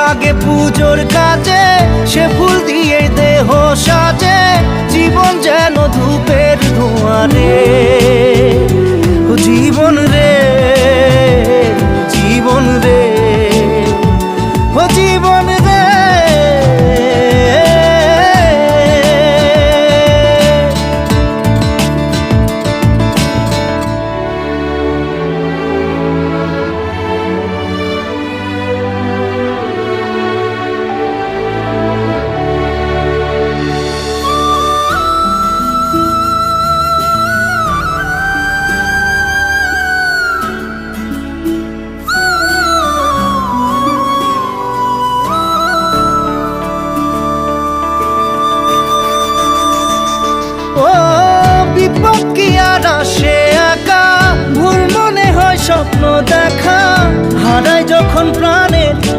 লাগে পুজোর কাজে, সে ফুল দিয়ে দেহ সাজে, জীবন যেন ধূপের ধোঁয়ারে। ও জীবন রে, জীবন রে, ও জীবন রে। ও বিপদ কি আর আসে একা, ভুল মনে হয় স্বপ্ন দেখা, হারায় যখন প্রাণ